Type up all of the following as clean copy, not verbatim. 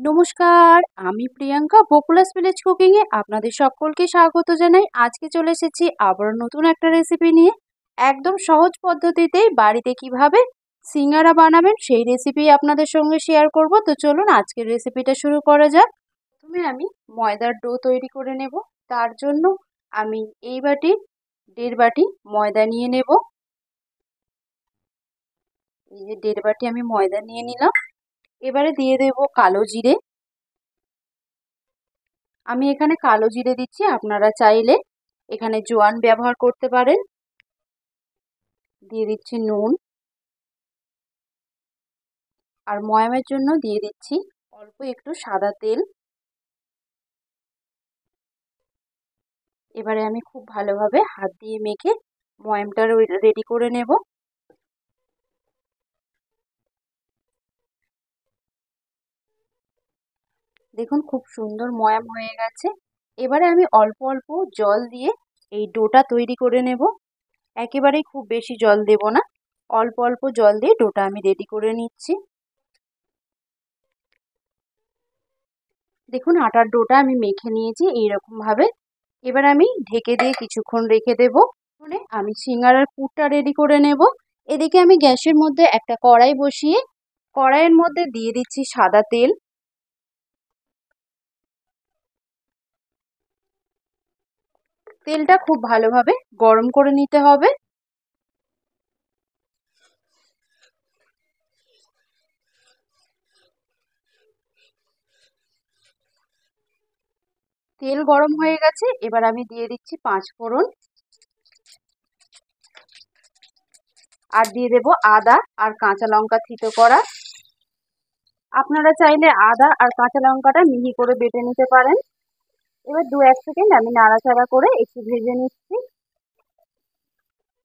নমস্কার, আমি Priyanka বকুলাস village cooking এ আপনাদের সকলকে স্বাগত জানাই। আজকে চলে এসেছি আবার নতুন একটা রেসিপি নিয়ে। একদম সহজ পদ্ধতিতেই বাড়িতে কিভাবে সিঙ্গারা বানাবেন সেই রেসিপি আপনাদের সঙ্গে শেয়ার করব। তো চলুন আজকের রেসিপিটা শুরু করা যাক। প্রথমে আমি ময়দার ডো তৈরি করে নেব। তার জন্য আমি এই বাটি 1.5 বাটি ময়দা নিয়ে নেব। এই যে 1.5 বাটি আমি ময়দা নিয়ে নিলাম। এবারে দিয়ে দেব কালো জিরে। আমি এখানে কালো জিরে দিচ্ছি, আপনারা চাইলে এখানে জোয়ান ব্যবহার করতে পারেন। দিয়ে দিচ্ছি নুন, আর ময়ামের জন্য দিয়ে দিচ্ছি অল্প একটু সাদা তেল। এবারে আমি খুব ভালোভাবে হাত দিয়ে মেখে ময়ামটা রেডি করে নেব। দেখুন খুব সুন্দর ময়াম হয়ে গেছে। এবারে আমি অল্প অল্প জল দিয়ে এই ডোটা তৈরি করে নেব। একেবারেই খুব বেশি জল দেব না, অল্প অল্প জল দিয়ে ডোটা আমি রেডি করে নিচ্ছি। দেখুন আটার ডোটা আমি মেখে নিয়েছি এইরকম ভাবে। এবার আমি ঢেকে দিয়ে কিছুক্ষণ রেখে দেব। আমি সিঙ্গারার পুরটা রেডি করে নেব। এদিকে আমি গ্যাসের মধ্যে একটা কড়াই বসিয়ে কড়াইয়ের মধ্যে দিয়ে দিচ্ছি সাদা তেল। তেলটা খুব ভালোভাবে গরম করে নিতে হবে। তেল গরম হয়ে গেছে, এবার আমি দিয়ে দিচ্ছি 5 ফোড়ন, আর দিয়ে দেব আদা আর কাঁচা লঙ্কা থেতো করা। আপনারা চাইলে আদা আর কাঁচা লঙ্কাটা মিহি করে বেটে নিতে পারেন। এবার 2-1 সেকেন্ড আমি নাড়াচাড়া করে একটু ভেজে নিচ্ছি।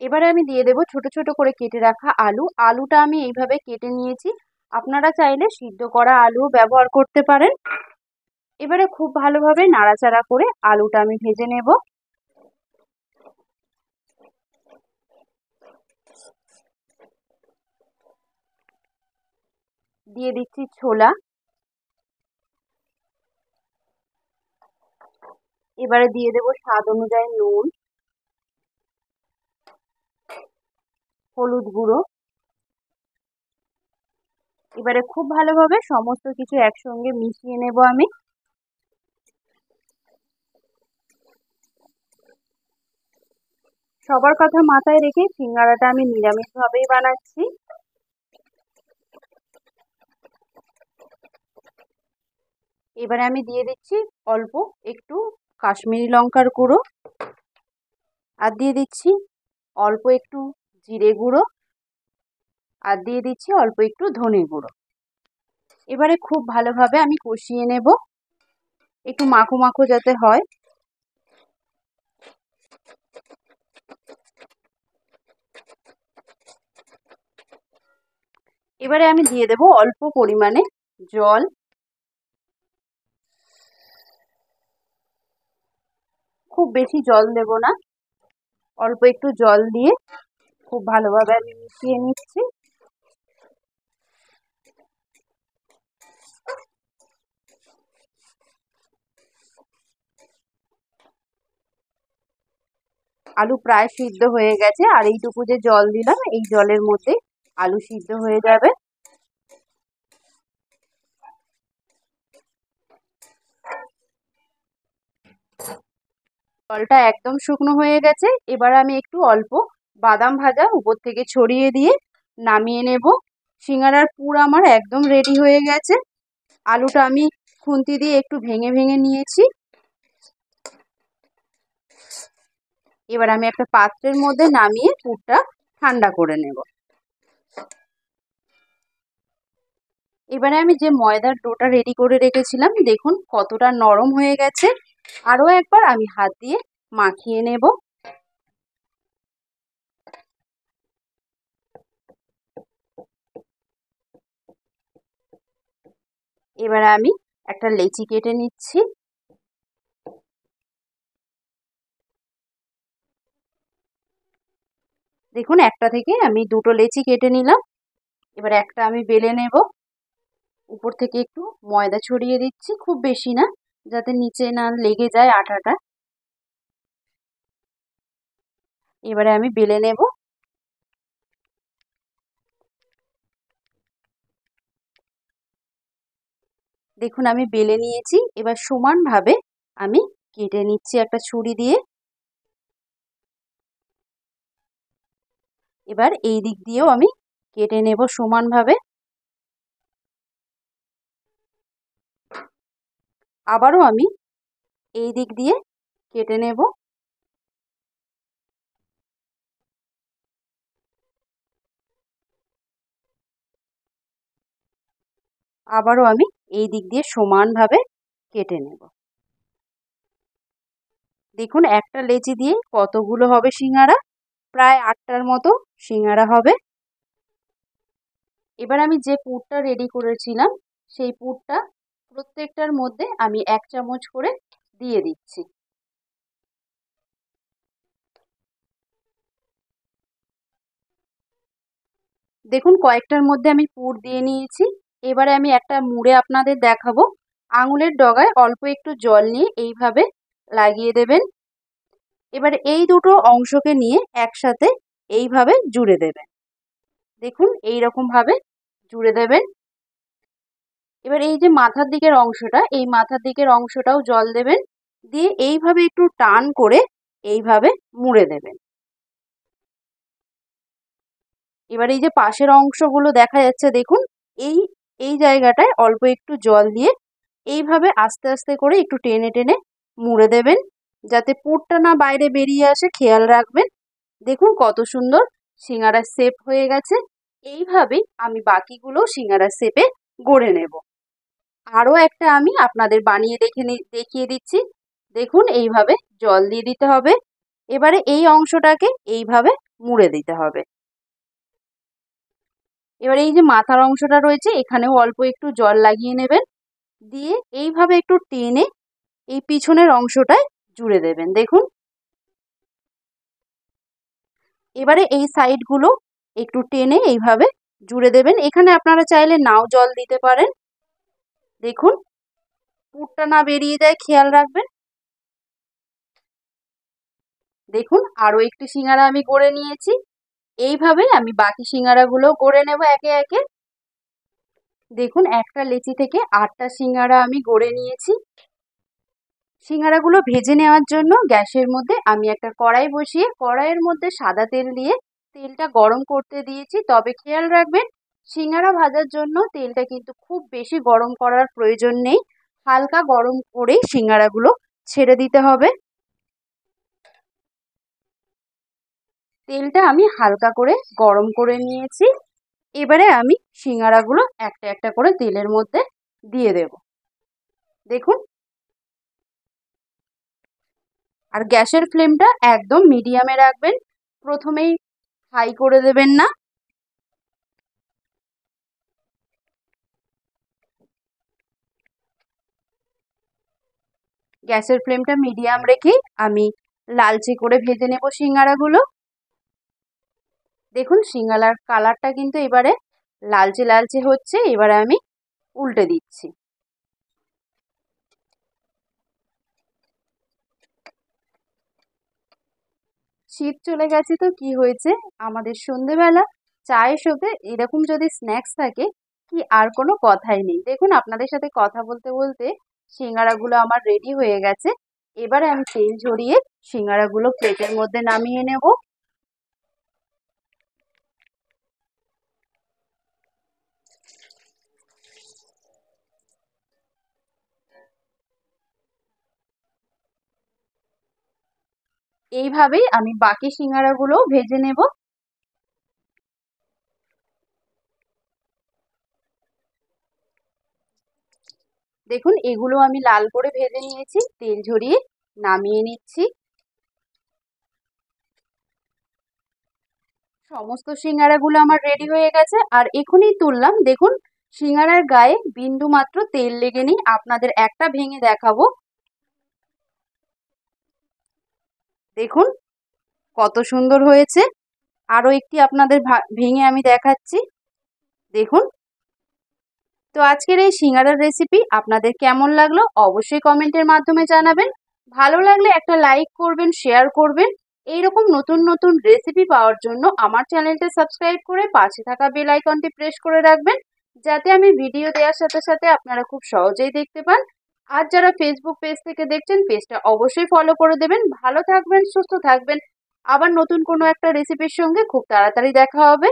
এবারে আমি দিয়ে দেব ছোট ছোট করে কেটে রাখা আলু। আলুটা আমি এইভাবে কেটে নিয়েছি, আপনারা চাইলে সিদ্ধ করা আলুও ব্যবহার করতে পারেন। এবারে খুব ভালোভাবে নাড়াচাড়া করে আলুটা আমি ভেজে নেব। দিয়ে দিচ্ছি ছোলা। এবারে দিয়ে দেব স্বাদ অনুযায়ী নুন, হলুদ গুঁড়ো। এবারে খুব ভালোভাবে সমস্ত কিছু একসঙ্গে মিশিয়ে নেব আমি। সবার কথা মাথায় রেখে সিঙ্গারাটা আমি নিরামিষ ভাবেই বানাচ্ছি। এবারে আমি দিয়ে দিচ্ছি অল্প একটু কাশ্মীরি লঙ্কার গুঁড়ো, আর দিয়ে দিচ্ছি অল্প একটু জিরে গুঁড়ো, আর দিয়ে দিচ্ছি অল্প একটু ধনে গুঁড়ো। এবারে খুব ভালোভাবে আমি কষিয়ে নেব, একটু মাখো মাখো যাতে হয়। এবারে আমি দিয়ে দেব অল্প পরিমাণে জল। খুব বেশি জল দেব না, অল্প একটু জল দিয়ে খুব ভালোভাবে আমি মিশিয়ে নিচ্ছি। আলু প্রায় সিদ্ধ হয়ে গেছে, আর এইটুকু যে জল দিলাম এই জলের মধ্যে আলু সিদ্ধ হয়ে যাবে। জলটা একদম শুকনো হয়ে গেছে। এবার আমি একটু অল্প বাদাম ভাজা উপর থেকে ছড়িয়ে দিয়ে নামিয়ে নেব। সিঙ্গারার পুর আমার একদম রেডি হয়ে গেছে। আলুটা আমি খুন্তি দিয়ে একটু ভেঙে ভেঙে নিয়েছি। এবার আমি একটা পাত্রের মধ্যে নামিয়ে পুরটা ঠান্ডা করে নেব। এবারে আমি যে ময়দার ডোটা রেডি করে রেখেছিলাম দেখুন কতটা নরম হয়ে গেছে। আরও একবার আমি হাত দিয়ে মাখিয়ে নেব। এবারে আমি একটা লেচি কেটে নিচ্ছি। দেখুন একটা থেকে আমি দুটো লেচি কেটে নিলাম। এবার একটা আমি বেলে নেব। উপর থেকে একটু ময়দা ছড়িয়ে দিচ্ছি, খুব বেশি না, যাতে নিচে না লেগে যায় আটাটা। এবারে আমি বেলে নেব। দেখুন আমি বেলে নিয়েছি। এবার সমানভাবে আমি কেটে নিচ্ছি একটা ছুরি দিয়ে। এবার এই দিক দিয়েও আমি কেটে নেব সমানভাবে। আবারও আমি এই দিক দিয়ে কেটে নেব। আবারও আমি এই দিক দিয়ে সমানভাবে কেটে নেব। দেখুন একটা লেচি দিয়ে কতগুলো হবে সিঙ্গারা, প্রায় 8টার মতো সিঙ্গারা হবে। এবার আমি যে পুরটা রেডি করেছিলাম সেই পুরটা প্রত্যেকটার মধ্যে আমি 1 চামচ করে দিয়ে দিচ্ছি। দেখুন কয়েকটার মধ্যে আমি পুর দিয়ে নিয়েছি। এবারে আমি একটা মুড়ে আপনাদের দেখাবো। আঙুলের ডগায় অল্প একটু জল নিয়ে এইভাবে লাগিয়ে দেবেন। এবারে এই দুটো অংশকে নিয়ে একসাথে এইভাবে জুড়ে দেবেন। দেখুন এই রকম ভাবে জুড়ে দেবেন। এবার এই যে মাথার দিকের অংশটা, এই মাথার দিকের অংশটাও জল দেবেন, দিয়ে এইভাবে একটু টান করে এইভাবে মুড়ে দেবেন। এবার এই যে পাশের অংশগুলো দেখা যাচ্ছে দেখুন, এই এই জায়গাটায় অল্প একটু জল দিয়ে এইভাবে আস্তে আস্তে করে একটু টেনে টেনে মুড়ে দেবেন, যাতে পুরটা না বাইরে বেরিয়ে আসে, খেয়াল রাখবেন। দেখুন কত সুন্দর সিঙ্গারার শেপ হয়ে গেছে। এইভাবেই আমি বাকিগুলো সিঙ্গারার শেপে গড়ে নেব। আরও একটা আমি আপনাদের বানিয়ে দেখিয়ে দিচ্ছি। দেখুন এইভাবে জল দিয়ে দিতে হবে। এবারে এই অংশটাকে এইভাবে মুড়ে দিতে হবে। এবার এই যে মাথার অংশটা রয়েছে এখানেও অল্প একটু জল লাগিয়ে নেবেন, দিয়ে এইভাবে একটু টেনে এই পিছনের অংশটায় জুড়ে দেবেন। দেখুন এবারে এই সাইডগুলো একটু টেনে এইভাবে জুড়ে দেবেন। এখানে আপনারা চাইলে নাও জল দিতে পারেন। দেখুন পুরটা না বেরিয়ে যায়, খেয়াল রাখবেন। দেখুন আরও একটি সিঙ্গারা আমি গড়ে নিয়েছি। এইভাবেই আমি বাকি সিঙ্গারাগুলো গড়ে নেব একে একে। দেখুন একটা লেচি থেকে 8টা সিঙ্গারা আমি গড়ে নিয়েছি। সিঙ্গারাগুলো ভেজে নেওয়ার জন্য গ্যাসের মধ্যে আমি একটা কড়াই বসিয়ে কড়াইয়ের মধ্যে সাদা তেল দিয়ে তেলটা গরম করতে দিয়েছি। তবে খেয়াল রাখবেন সিঙ্গারা ভাজার জন্য তেলটা কিন্তু খুব বেশি গরম করার প্রয়োজন নেই, হালকা গরম করেই সিঙ্গারাগুলো ছেড়ে দিতে হবে। তেলটা আমি হালকা করে গরম করে নিয়েছি। এবারে আমি সিঙ্গারাগুলো একটা একটা করে তেলের মধ্যে দিয়ে দেব। দেখুন আর গ্যাসের ফ্লেমটা একদম মিডিয়ামে রাখবেন, প্রথমেই হাই করে দেবেন না। গ্যাসের ফ্লেমটা মিডিয়াম রেখে আমি লালচে করে ভেজে নেব সিঙ্গারাগুলো। দেখুন সিঙ্গারার কালারটা কিন্তু এবারে লালচে লালচে হচ্ছে। এবারে আমি উল্টে দিচ্ছি। শীত চলে গেছে তো কি হয়েছে, আমাদের সন্ধেবেলা চায়ের সাথে এরকম যদি স্ন্যাক্স থাকে কি আর কোনো কথাই নেই। দেখুন আপনাদের সাথে কথা বলতে বলতে সিঙ্গারাগুলো আমার রেডি হয়ে গেছে। এবারে আমি তেল ঝরিয়ে সিঙ্গারাগুলো প্লেটের মধ্যে নামিয়ে নেব। এইভাবেই আমি বাকি সিঙ্গারাগুলোও ভেজে নেব। দেখুন এগুলো আমি লাল করে ভেজে নিয়েছি, তেল ঝরিয়ে নামিয়ে নিচ্ছি। সমস্ত সিঙ্গারাগুলো আমার রেডি হয়ে গেছে আর এখনই তুললাম। দেখুন সিঙ্গারার গায়ে বিন্দু মাত্র তেল লেগে নেই। আপনাদের একটা ভেঙে দেখাবো। দেখুন কত সুন্দর হয়েছে। আরও একটি আপনাদের ভেঙে আমি দেখাচ্ছি। দেখুন তো আজকের এই সিঙ্গারার রেসিপি আপনাদের কেমন লাগলো অবশ্যই কমেন্টের মাধ্যমে জানাবেন। ভালো লাগলে একটা লাইক করবেন, শেয়ার করবেন। এইরকম নতুন নতুন রেসিপি পাওয়ার জন্য আমার চ্যানেলটা সাবস্ক্রাইব করে পাশে থাকা বেল আইকনটি প্রেস করে রাখবেন, যাতে আমি ভিডিও দেওয়ার সাথে সাথে আপনারা খুব সহজেই দেখতে পান। আর যারা ফেসবুক পেজ থেকে দেখছেন, পেজটা অবশ্যই ফলো করে দেবেন। ভালো থাকবেন, সুস্থ থাকবেন। আবার নতুন কোনো একটা রেসিপির সঙ্গে খুব তাড়াতাড়ি দেখা হবে।